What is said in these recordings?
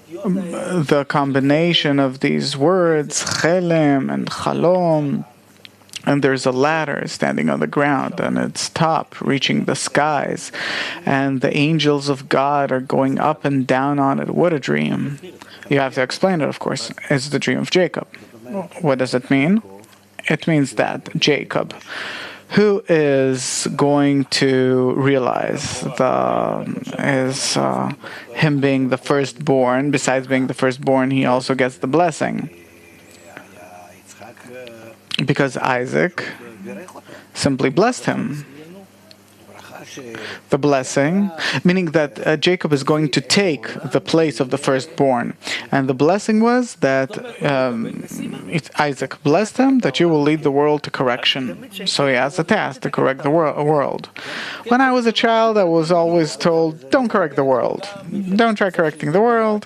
the combination of these words, chelem and chalom, and there's a ladder standing on the ground, and its top reaching the skies, and the angels of God are going up and down on it. What a dream. You have to explain it, of course. It's the dream of Jacob. What does it mean? It means that Jacob, who is going to realize him being the firstborn. Besides being the firstborn, he also gets the blessing, because Isaac simply blessed him. The blessing, meaning that Jacob is going to take the place of the firstborn. And the blessing was that Isaac blessed him, that you will lead the world to correction. So he has a task to correct the world. When I was a child, I was always told, don't correct the world. Don't try correcting the world.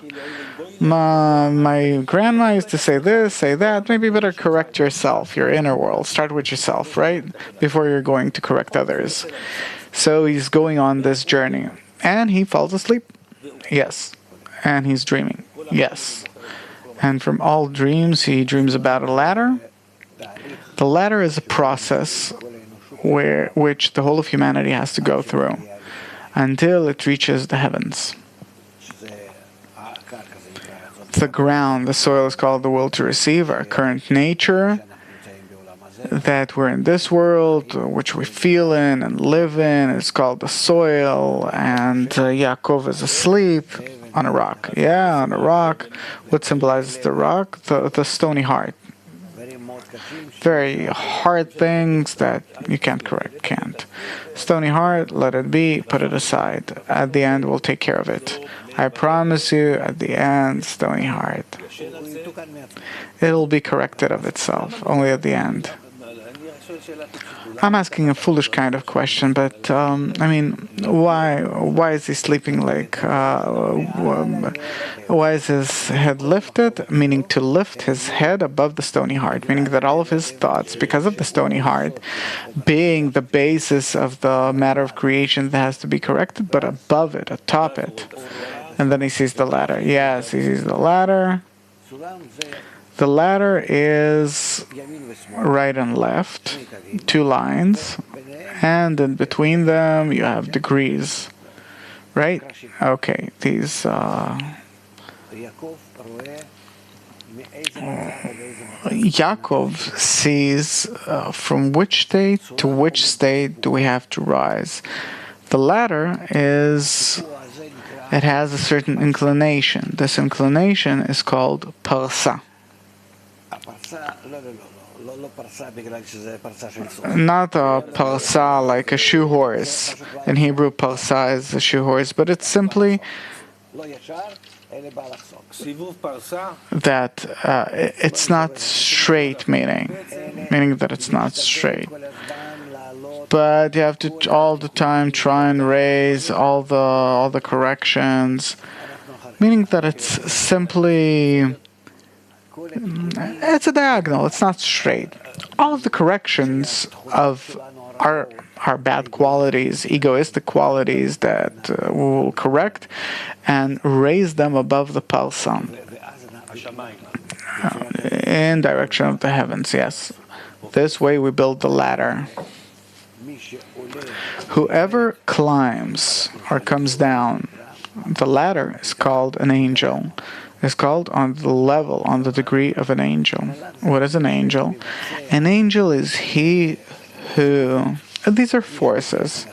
My grandma used to say this, say that. Maybe better correct yourself, your inner world. Start with yourself, right? Before you're going to correct others. So he's going on this journey. And he falls asleep. Yes. And he's dreaming. Yes. And from all dreams, he dreams about a ladder. The ladder is a process which the whole of humanity has to go through until it reaches the heavens. The ground, the soil, is called the will to receive, our current nature, that we're in this world, which we feel in and live in. It's called the soil, and Yacóv is asleep on a rock. Yeah, on a rock. What symbolizes the rock? The stony heart. Very hard things that you can't correct, can't. Stony heart, let it be, put it aside. At the end, we'll take care of it. I promise you, at the end, stony heart. It'll be corrected of itself, only at the end. I'm asking a foolish kind of question, but I mean, why is he sleeping like? Why is his head lifted? Meaning to lift his head above the stony heart, meaning that all of his thoughts, because of the stony heart, being the basis of the matter of creation that has to be corrected, but above it, atop it. And then he sees the ladder. Yes, he sees the ladder. The ladder is right and left, 2 lines, and in between them you have degrees, right? Okay, these Yaakov sees from which state to which state do we have to rise. The ladder it has a certain inclination. This inclination is called Porção. Not a parsa like a shoe horse. In Hebrew, parsa is a shoe horse, but it's simply that it's not straight, meaning that it's not straight. But you have to all the time try and raise all the corrections, meaning that it's simply. It's a diagonal, it's not straight. All of the corrections of our bad qualities, egoistic qualities that we will correct and raise them above the Porção. In direction of the heavens, yes. This way we build the ladder. Whoever climbs or comes down the ladder is called an angel. Is called on the level, on the degree of an angel. What is an angel? An angel is he who... These are forces.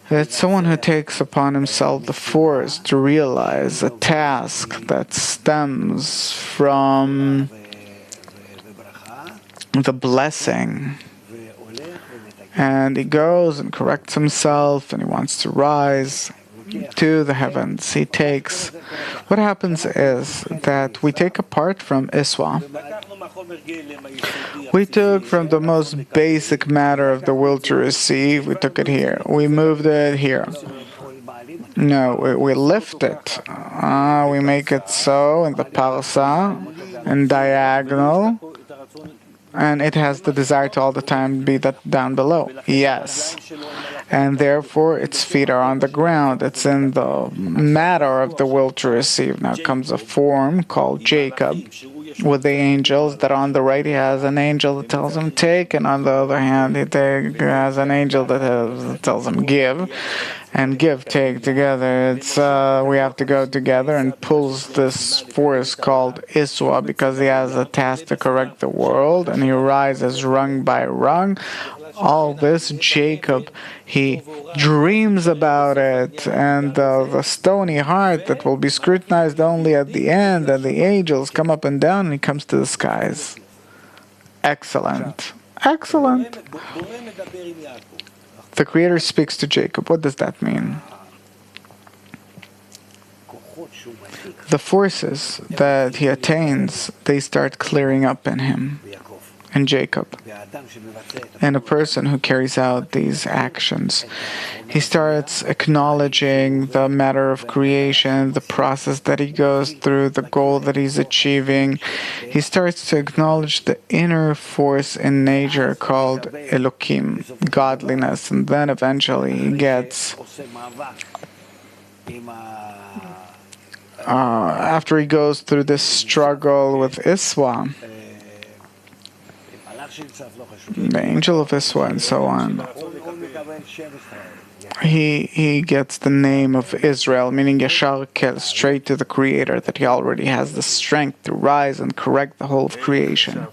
It's someone who takes upon himself the force to realize a task that stems from the blessing. And he goes and corrects himself, and he wants to rise to the heavens. He takes... What happens is that we take a part from Iswa. We took from the most basic matter of the will to receive, we took it here. We moved it here. No, we lift it. We make it so in the parsa, in diagonal. and it has the desire to all the time be that down below. Yes. And therefore its feet are on the ground. It's in the matter of the will to receive. Now comes a form called Jacob with the angels, that on the right he has an angel that tells him take, and on the other hand he has an angel that tells him give. And give, take together. It's we have to go together, and pulls this force called Iswa, because he has a task to correct the world, and he rises rung by rung. All this Jacob, he dreams about it, and the stony heart that will be scrutinized only at the end, and the angels come up and down, and he comes to the skies. Excellent. Excellent. The Creator speaks to Jacob. What does that mean? The forces that he attains, they start clearing up in him, in Jacob. And a person who carries out these actions, he starts acknowledging the matter of creation, the process that he goes through, the goal that he's achieving. He starts to acknowledge the inner force in nature called Elokim, godliness, and then eventually he gets, after he goes through this struggle with Iswa, the angel of Iswa, and so on, he gets the name of Israel, meaning Yashar Kel, straight to the Creator, that he already has the strength to rise and correct the whole of creation.